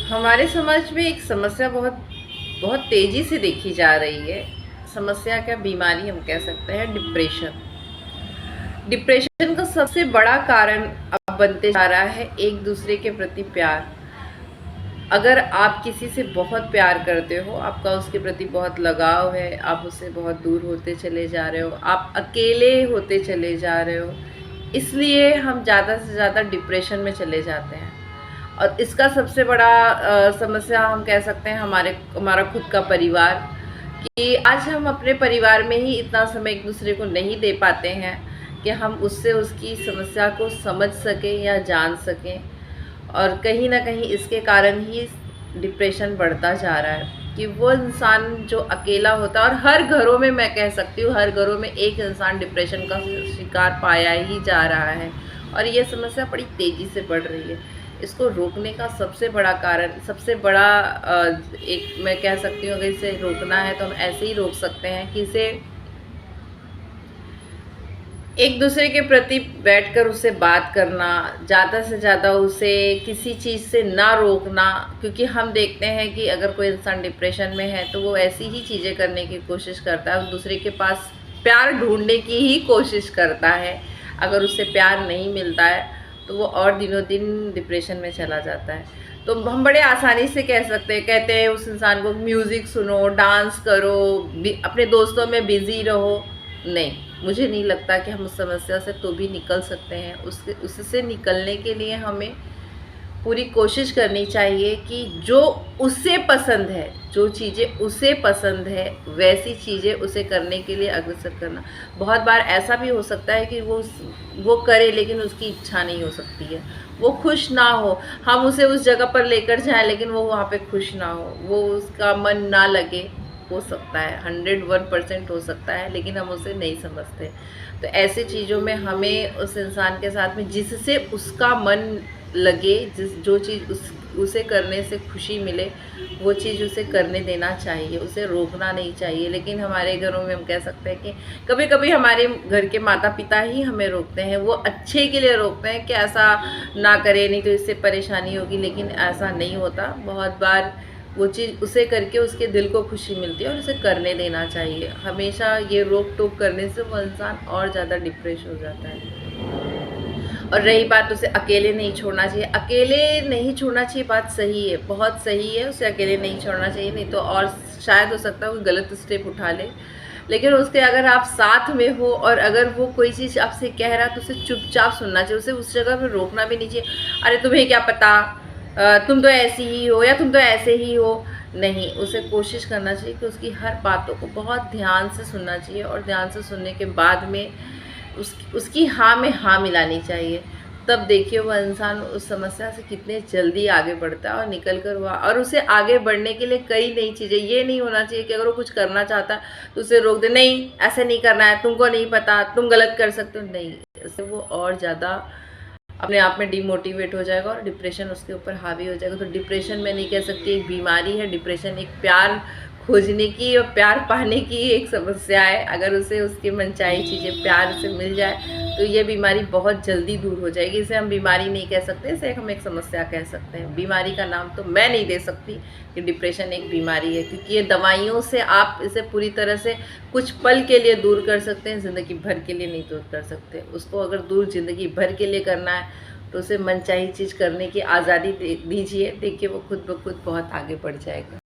हमारे समाज में एक समस्या बहुत बहुत तेज़ी से देखी जा रही है। समस्या क्या, बीमारी हम कह सकते हैं, डिप्रेशन। डिप्रेशन का सबसे बड़ा कारण अब बनते जा रहा है एक दूसरे के प्रति प्यार। अगर आप किसी से बहुत प्यार करते हो, आपका उसके प्रति बहुत लगाव है, आप उससे बहुत दूर होते चले जा रहे हो, आप अकेले होते चले जा रहे हो, इसलिए हम ज़्यादा से ज़्यादा डिप्रेशन में चले जाते हैं। और इसका सबसे बड़ा समस्या हम कह सकते हैं हमारा खुद का परिवार, कि आज हम अपने परिवार में ही इतना समय एक दूसरे को नहीं दे पाते हैं कि हम उससे उसकी समस्या को समझ सकें या जान सकें। और कहीं ना कहीं इसके कारण ही डिप्रेशन बढ़ता जा रहा है कि वो इंसान जो अकेला होता है, और हर घरों में, मैं कह सकती हूँ हर घरों में एक इंसान डिप्रेशन का शिकार पाया ही जा रहा है। और ये समस्या बड़ी तेज़ी से बढ़ रही है। इसको रोकने का सबसे बड़ा कारण, सबसे बड़ा एक मैं कह सकती हूँ, अगर इसे रोकना है तो हम ऐसे ही रोक सकते हैं कि इसे एक दूसरे के प्रति बैठकर उससे बात करना, ज़्यादा से ज़्यादा उसे किसी चीज़ से ना रोकना। क्योंकि हम देखते हैं कि अगर कोई इंसान डिप्रेशन में है तो वो ऐसी ही चीज़ें करने की कोशिश करता है, दूसरे के पास प्यार ढूंढने की ही कोशिश करता है। अगर उससे प्यार नहीं मिलता है तो वो और दिनों दिन डिप्रेशन में चला जाता है। तो हम बड़े आसानी से कह सकते हैं, कहते हैं उस इंसान को म्यूज़िक सुनो, डांस करो, अपने दोस्तों में बिज़ी रहो। नहीं, मुझे नहीं लगता कि हम उस समस्या से तो भी निकल सकते हैं। उससे निकलने के लिए हमें पूरी कोशिश करनी चाहिए कि जो उसे पसंद है, जो चीज़ें उसे पसंद है, वैसी चीज़ें उसे करने के लिए अग्रसर करना। बहुत बार ऐसा भी हो सकता है कि वो करे लेकिन उसकी इच्छा नहीं हो सकती है, वो खुश ना हो। हम उसे उस जगह पर लेकर जाएं लेकिन वो वहाँ पे खुश ना हो, वो उसका मन ना लगे। हो सकता है, 101% हो सकता है, लेकिन हम उसे नहीं समझते। तो ऐसी चीज़ों में हमें उस इंसान के साथ में जिससे उसका मन लगे, जो चीज़ उसे करने से खुशी मिले, वो चीज़ उसे करने देना चाहिए, उसे रोकना नहीं चाहिए। लेकिन हमारे घरों में हम कह सकते हैं कि कभी कभी हमारे घर के माता पिता ही हमें रोकते हैं, वो अच्छे के लिए रोकते हैं कि ऐसा ना करे, नहीं तो इससे परेशानी होगी। लेकिन ऐसा नहीं होता। बहुत बार वो चीज़ उसे करके उसके दिल को खुशी मिलती है और उसे करने देना चाहिए। हमेशा ये रोक टोक करने से वो इंसान और ज़्यादा डिप्रेस हो जाता है। और रही बात, उसे अकेले नहीं छोड़ना चाहिए। अकेले नहीं छोड़ना चाहिए, बात सही है, बहुत सही है, उसे अकेले नहीं छोड़ना चाहिए। नहीं तो और शायद हो सकता है कोई गलत स्टेप उठा ले। लेकिन उसके अगर आप साथ में हो और अगर वो कोई चीज़ आपसे कह रहा है तो उसे चुपचाप सुनना चाहिए, उसे उस जगह पर रोकना भी नहीं चाहिए। अरे तुम्हें क्या पता, तुम तो ऐसी ही हो या तुम तो ऐसे ही हो। नहीं, उसे कोशिश करना चाहिए कि उसकी हर बातों को बहुत ध्यान से सुनना चाहिए, और ध्यान से सुनने के बाद में उसकी हाँ में हाँ मिलानी चाहिए। तब देखिए वह इंसान उस समस्या से कितने जल्दी आगे बढ़ता है और निकल कर हुआ। और उसे आगे बढ़ने के लिए कई नई चीज़ें, ये नहीं होना चाहिए कि अगर वो कुछ करना चाहता है तो उसे रोक दे, नहीं ऐसे नहीं करना है, तुमको नहीं पता, तुम गलत कर सकते हो। नहीं, इससे वो और ज़्यादा अपने आप में डिमोटिवेट हो जाएगा और डिप्रेशन उसके ऊपर हावी हो जाएगा। तो डिप्रेशन मैं नहीं कह सकती एक बीमारी है, डिप्रेशन एक प्यार खोजने की और प्यार पाने की एक समस्या है। अगर उसे उसकी मनचाही चीज़ें प्यार से मिल जाए तो ये बीमारी बहुत जल्दी दूर हो जाएगी। इसे हम बीमारी नहीं कह सकते, इसे हम एक समस्या कह सकते हैं। बीमारी का नाम तो मैं नहीं दे सकती कि डिप्रेशन एक बीमारी है, क्योंकि ये दवाइयों से आप इसे पूरी तरह से कुछ पल के लिए दूर कर सकते हैं, ज़िंदगी भर के लिए नहीं दूर कर सकते। उसको अगर दूर ज़िंदगी भर के लिए करना है तो उसे मनचाही चीज़ करने की आज़ादी दीजिए। देखिए वो खुद ब खुद बहुत आगे बढ़ जाएगा।